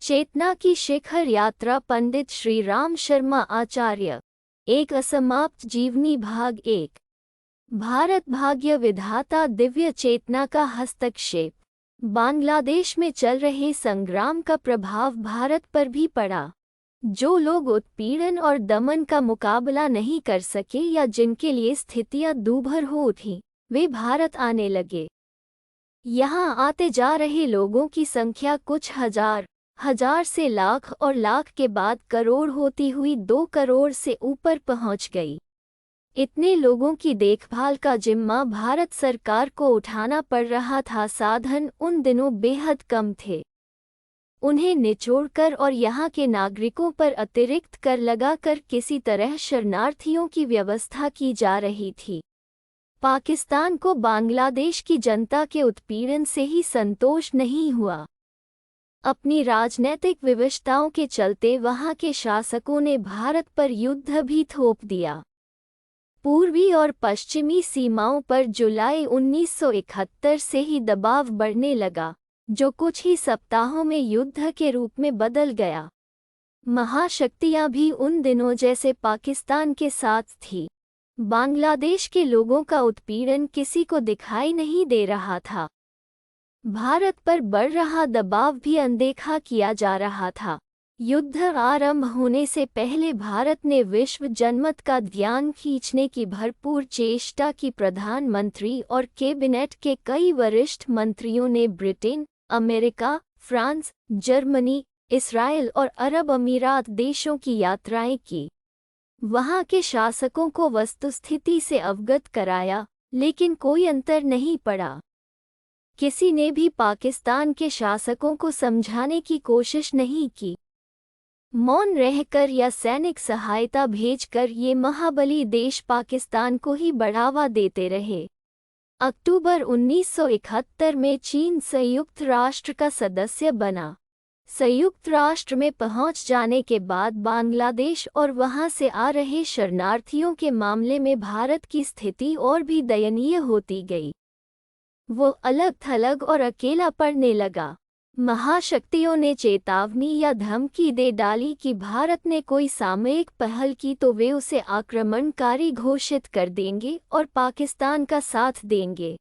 चेतना की शिखर यात्रा पंडित श्री राम शर्मा आचार्य। एक असमाप्त जीवनी भाग 1। भारत भाग्य विधाता दिव्य चेतना का हस्तक्षेप। बांग्लादेश में चल रहे संग्राम का प्रभाव भारत पर भी पड़ा। जो लोग उत्पीड़न और दमन का मुकाबला नहीं कर सके या जिनके लिए स्थितियां दूभर हो उठी, वे भारत आने लगे। यहाँ आते जा रहे लोगों की संख्या कुछ हजार से लाख और लाख के बाद करोड़ होती हुई 2 करोड़ से ऊपर पहुंच गई। इतने लोगों की देखभाल का जिम्मा भारत सरकार को उठाना पड़ रहा था। साधन उन दिनों बेहद कम थे। उन्हें निचोड़कर और यहाँ के नागरिकों पर अतिरिक्त कर लगाकर किसी तरह शरणार्थियों की व्यवस्था की जा रही थी। पाकिस्तान को बांग्लादेश की जनता के उत्पीड़न से ही संतोष नहीं हुआ। अपनी राजनैतिक विवशताओं के चलते वहां के शासकों ने भारत पर युद्ध भी थोप दिया। पूर्वी और पश्चिमी सीमाओं पर जुलाई 1971 से ही दबाव बढ़ने लगा, जो कुछ ही सप्ताहों में युद्ध के रूप में बदल गया। महाशक्तियां भी उन दिनों जैसे पाकिस्तान के साथ थी। बांग्लादेश के लोगों का उत्पीड़न किसी को दिखाई नहीं दे रहा था। भारत पर बढ़ रहा दबाव भी अनदेखा किया जा रहा था। युद्ध आरंभ होने से पहले भारत ने विश्व जनमत का ध्यान खींचने की भरपूर चेष्टा की। प्रधानमंत्री और कैबिनेट के कई वरिष्ठ मंत्रियों ने Britain, America, France, Germany, Israel और अरब अमीरात देशों की यात्राएं की। वहां के शासकों को वस्तुस्थिति से अवगत कराया, लेकिन कोई अंतर नहीं पड़ा। किसी ने भी पाकिस्तान के शासकों को समझाने की कोशिश नहीं की। मौन रहकर या सैनिक सहायता भेजकर ये महाबली देश पाकिस्तान को ही बढ़ावा देते रहे। अक्टूबर 1971 में चीन संयुक्त राष्ट्र का सदस्य बना। संयुक्त राष्ट्र में पहुंच जाने के बाद बांग्लादेश और वहां से आ रहे शरणार्थियों के मामले में भारत की स्थिति और भी दयनीय होती गई। वो अलग थलग और अकेला पड़ने लगा। महाशक्तियों ने चेतावनी या धमकी दे डाली कि भारत ने कोई सामयिक पहल की तो वे उसे आक्रमणकारी घोषित कर देंगे और पाकिस्तान का साथ देंगे।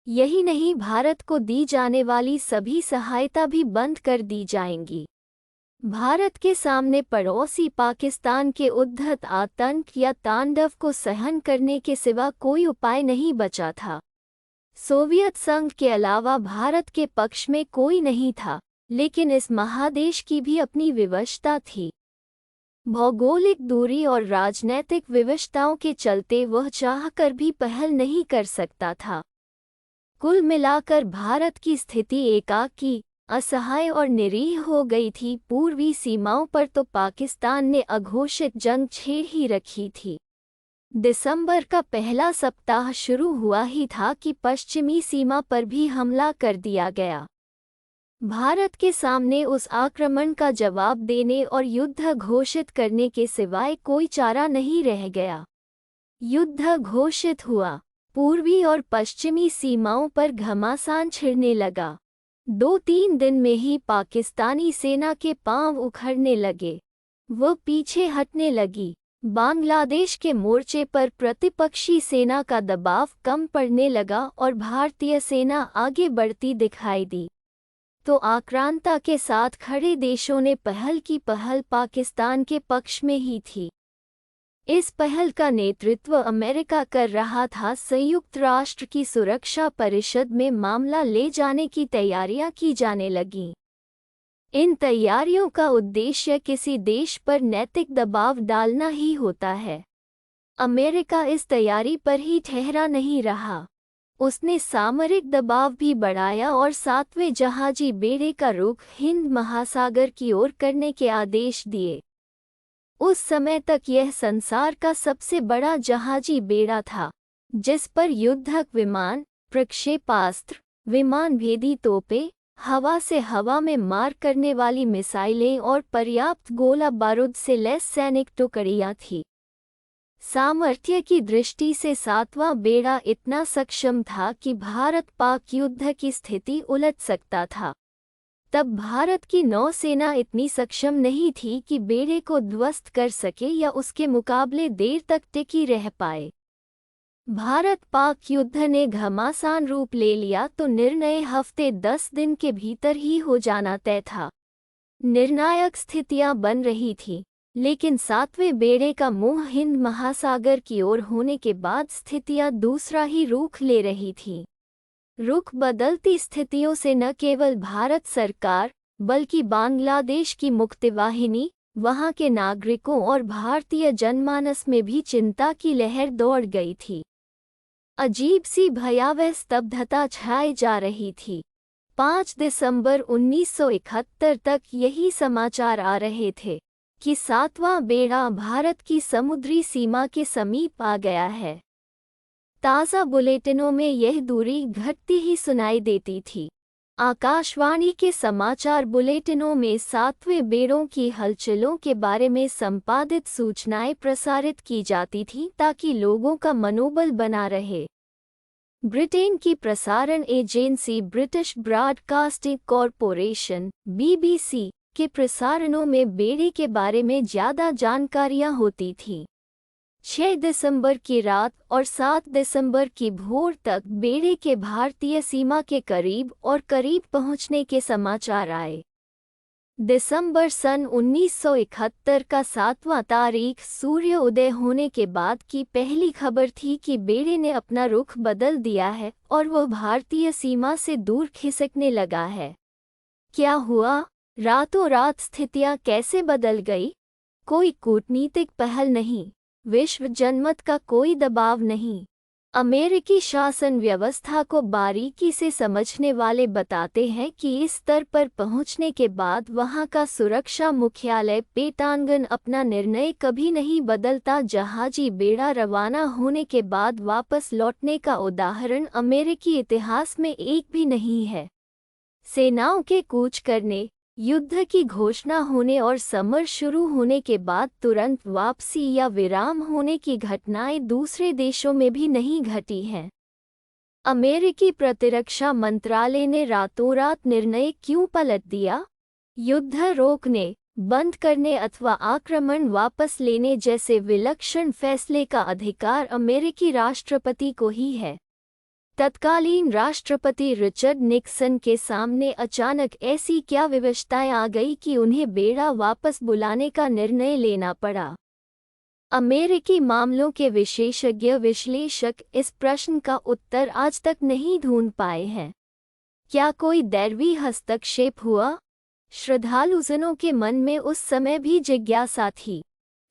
यही नहीं, भारत को दी जाने वाली सभी सहायता भी बंद कर दी जाएंगी। भारत के सामने पड़ोसी पाकिस्तान के उद्धत आतंक या तांडव को सहन करने के सिवा कोई उपाय नहीं बचा था। सोवियत संघ के अलावा भारत के पक्ष में कोई नहीं था, लेकिन इस महादेश की भी अपनी विवशता थी। भौगोलिक दूरी और राजनैतिक विवशताओं के चलते वह चाहकर भी पहल नहीं कर सकता था। कुल मिलाकर भारत की स्थिति एकाकी, असहाय और निरीह हो गई थी। पूर्वी सीमाओं पर तो पाकिस्तान ने अघोषित जंग छेड़ ही रखी थी। दिसंबर का पहला सप्ताह शुरू हुआ ही था कि पश्चिमी सीमा पर भी हमला कर दिया गया। भारत के सामने उस आक्रमण का जवाब देने और युद्ध घोषित करने के सिवाय कोई चारा नहीं रह गया। युद्ध घोषित हुआ। पूर्वी और पश्चिमी सीमाओं पर घमासान छिड़ने लगा। 2-3 दिन में ही पाकिस्तानी सेना के पांव उखड़ने लगे। वह पीछे हटने लगी। बांग्लादेश के मोर्चे पर प्रतिपक्षी सेना का दबाव कम पड़ने लगा और भारतीय सेना आगे बढ़ती दिखाई दी। तो आक्रांता के साथ खड़े देशों ने पहल की पहल पाकिस्तान के पक्ष में ही थी। इस पहल का नेतृत्व अमेरिका कर रहा था। संयुक्त राष्ट्र की सुरक्षा परिषद में मामला ले जाने की तैयारियां की जाने लगीं। इन तैयारियों का उद्देश्य किसी देश पर नैतिक दबाव डालना ही होता है। अमेरिका इस तैयारी पर ही ठहरा नहीं रहा। उसने सामरिक दबाव भी बढ़ाया और 7वें जहाजी बेड़े का रुख हिंद महासागर की ओर करने के आदेश दिए। उस समय तक यह संसार का सबसे बड़ा जहाजी बेड़ा था, जिस पर युद्धक विमान, प्रक्षेपास्त्र, विमान भेदी तोपें, हवा से हवा में मार करने वाली मिसाइलें और पर्याप्त गोला बारूद से लैस सैनिक टुकड़ियां थीं। सामर्थ्य की दृष्टि से 7वां बेड़ा इतना सक्षम था कि भारत पाक युद्ध की स्थिति उलट सकता था। तब भारत की नौसेना इतनी सक्षम नहीं थी कि बेड़े को ध्वस्त कर सके या उसके मुकाबले देर तक टिकी रह पाए। भारत पाक युद्ध ने घमासान रूप ले लिया तो निर्णय हफ्ते 10 दिन के भीतर ही हो जाना तय था। निर्णायक स्थितियां बन रही थीं, लेकिन सातवें बेड़े का मुंह हिंद महासागर की ओर होने के बाद स्थितियां दूसरा ही रुख ले रही थीं। रुख बदलती स्थितियों से न केवल भारत सरकार बल्कि बांग्लादेश की मुक्तिवाहिनी, वहां के नागरिकों और भारतीय जनमानस में भी चिंता की लहर दौड़ गई थी। अजीब सी भयावह स्तब्धता छाई जा रही थी। 5 दिसंबर 1971 तक यही समाचार आ रहे थे कि सातवां बेड़ा भारत की समुद्री सीमा के समीप आ गया है। ताज़ा बुलेटिनों में यह दूरी घटती ही सुनाई देती थी। आकाशवाणी के समाचार बुलेटिनों में सातवें बेड़ों की हलचलों के बारे में संपादित सूचनाएं प्रसारित की जाती थीं ताकि लोगों का मनोबल बना रहे। ब्रिटेन की प्रसारण agency British broadcasting corporation (BBC) के प्रसारणों में बेड़े के बारे में ज़्यादा जानकारियां होती थीं। 6 दिसंबर की रात और 7 दिसंबर की भोर तक बेड़े के भारतीय सीमा के करीब और करीब पहुंचने के समाचार आए। दिसंबर सन 1971 का 7वां तारीख सूर्य उदय होने के बाद की पहली खबर थी कि बेड़े ने अपना रुख बदल दिया है और वह भारतीय सीमा से दूर खिसकने लगा है। क्या हुआ? रातों रात स्थितियां कैसे बदल गई? कोई कूटनीतिक पहल नहीं, विश्व जनमत का कोई दबाव नहीं। अमेरिकी शासन व्यवस्था को बारीकी से समझने वाले बताते हैं कि इस स्तर पर पहुंचने के बाद वहां का सुरक्षा मुख्यालय पेंटागन अपना निर्णय कभी नहीं बदलता। जहाजी बेड़ा रवाना होने के बाद वापस लौटने का उदाहरण अमेरिकी इतिहास में एक भी नहीं है। सेनाओं के कूच करने, युद्ध की घोषणा होने और समर शुरू होने के बाद तुरंत वापसी या विराम होने की घटनाएं दूसरे देशों में भी नहीं घटी हैं। अमेरिकी प्रतिरक्षा मंत्रालय ने रातों रात निर्णय क्यों पलट दिया? युद्ध रोकने, बंद करने अथवा आक्रमण वापस लेने जैसे विलक्षण फैसले का अधिकार अमेरिकी राष्ट्रपति को ही है। तत्कालीन राष्ट्रपति रिचर्ड निक्सन के सामने अचानक ऐसी क्या विवशताएं आ गई कि उन्हें बेड़ा वापस बुलाने का निर्णय लेना पड़ा? अमेरिकी मामलों के विशेषज्ञ विश्लेषक इस प्रश्न का उत्तर आज तक नहीं ढूंढ पाए हैं। क्या कोई दैवीय हस्तक्षेप हुआ? श्रद्धालुजनों के मन में उस समय भी जिज्ञासा थी।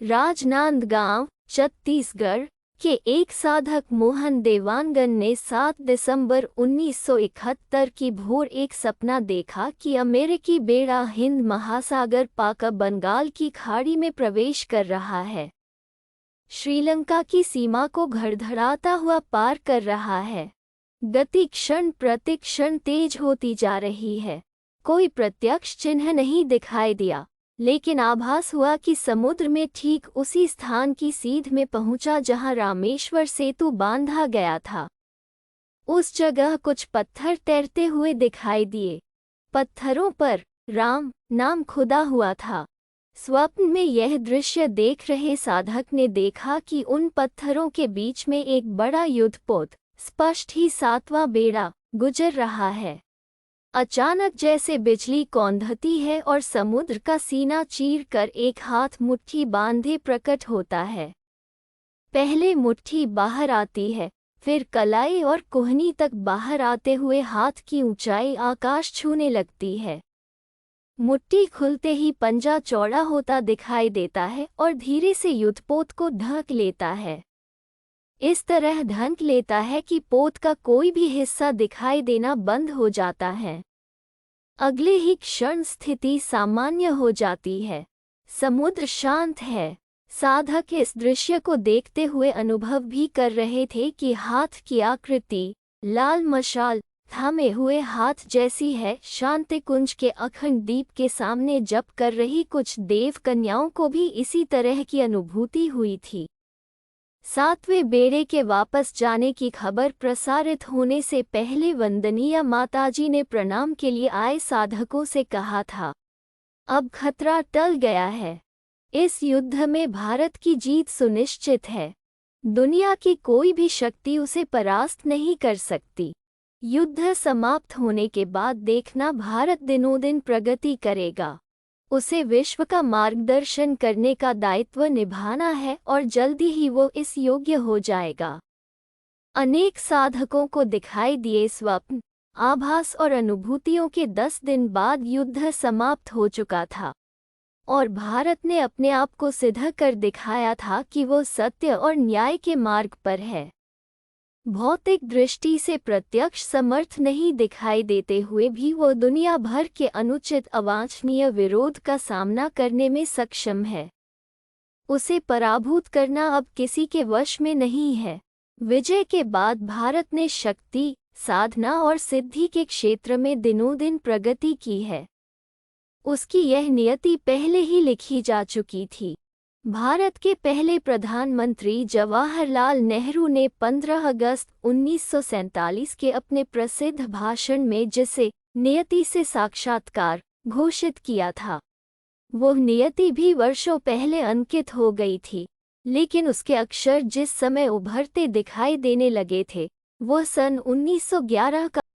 राजनांदगांव, छत्तीसगढ़ के एक साधक मोहन देवांगन ने 7 दिसंबर 1971 की भोर एक सपना देखा कि अमेरिकी बेड़ा हिंद महासागर पाकर बंगाल की खाड़ी में प्रवेश कर रहा है, श्रीलंका की सीमा को घड़घड़ाता हुआ पार कर रहा है। गति क्षण प्रतिक्षण तेज होती जा रही है। कोई प्रत्यक्ष चिन्ह नहीं दिखाई दिया, लेकिन आभास हुआ कि समुद्र में ठीक उसी स्थान की सीध में पहुंचा जहां रामेश्वर सेतु बांधा गया था। उस जगह कुछ पत्थर तैरते हुए दिखाई दिए। पत्थरों पर राम नाम खुदा हुआ था। स्वप्न में यह दृश्य देख रहे साधक ने देखा कि उन पत्थरों के बीच में एक बड़ा युद्धपोत, स्पष्ट ही सातवां बेड़ा, गुजर रहा है। अचानक जैसे बिजली कौंधती है और समुद्र का सीना चीर कर एक हाथ मुट्ठी बांधे प्रकट होता है। पहले मुट्ठी बाहर आती है, फिर कलाई और कोहनी तक बाहर आते हुए हाथ की ऊंचाई आकाश छूने लगती है। मुट्ठी खुलते ही पंजा चौड़ा होता दिखाई देता है और धीरे से युद्धपोत को ढक लेता है। इस तरह ढक लेता है कि पोत का कोई भी हिस्सा दिखाई देना बंद हो जाता है। अगले ही क्षण स्थिति सामान्य हो जाती है। समुद्र शांत है। साधक इस दृश्य को देखते हुए अनुभव भी कर रहे थे कि हाथ की आकृति लाल मशाल थामे हुए हाथ जैसी है। शांति कुंज के अखंड दीप के सामने जप कर रही कुछ देव कन्याओं को भी इसी तरह की अनुभूति हुई थी। सातवें बेड़े के वापस जाने की खबर प्रसारित होने से पहले वंदनीय माताजी ने प्रणाम के लिए आए साधकों से कहा था, अब खतरा टल गया है। इस युद्ध में भारत की जीत सुनिश्चित है। दुनिया की कोई भी शक्ति उसे परास्त नहीं कर सकती। युद्ध समाप्त होने के बाद देखना, भारत दिनों दिन प्रगति करेगा। उसे विश्व का मार्गदर्शन करने का दायित्व निभाना है और जल्दी ही वो इस योग्य हो जाएगा। अनेक साधकों को दिखाई दिए स्वप्न, आभास और अनुभूतियों के 10 दिन बाद युद्ध समाप्त हो चुका था और भारत ने अपने आप को सिद्ध कर दिखाया था कि वो सत्य और न्याय के मार्ग पर है। भौतिक दृष्टि से प्रत्यक्ष समर्थ नहीं दिखाई देते हुए भी वो दुनिया भर के अनुचित अवांछनीय विरोध का सामना करने में सक्षम है। उसे पराभूत करना अब किसी के वश में नहीं है। विजय के बाद भारत ने शक्ति, साधना और सिद्धि के क्षेत्र में दिनों दिन प्रगति की है। उसकी यह नियति पहले ही लिखी जा चुकी थी। भारत के पहले प्रधानमंत्री जवाहरलाल नेहरू ने 15 अगस्त 1947 के अपने प्रसिद्ध भाषण में जिसे नियति से साक्षात्कार घोषित किया था, वो नियति भी वर्षों पहले अंकित हो गई थी, लेकिन उसके अक्षर जिस समय उभरते दिखाई देने लगे थे, वो सन 1911 का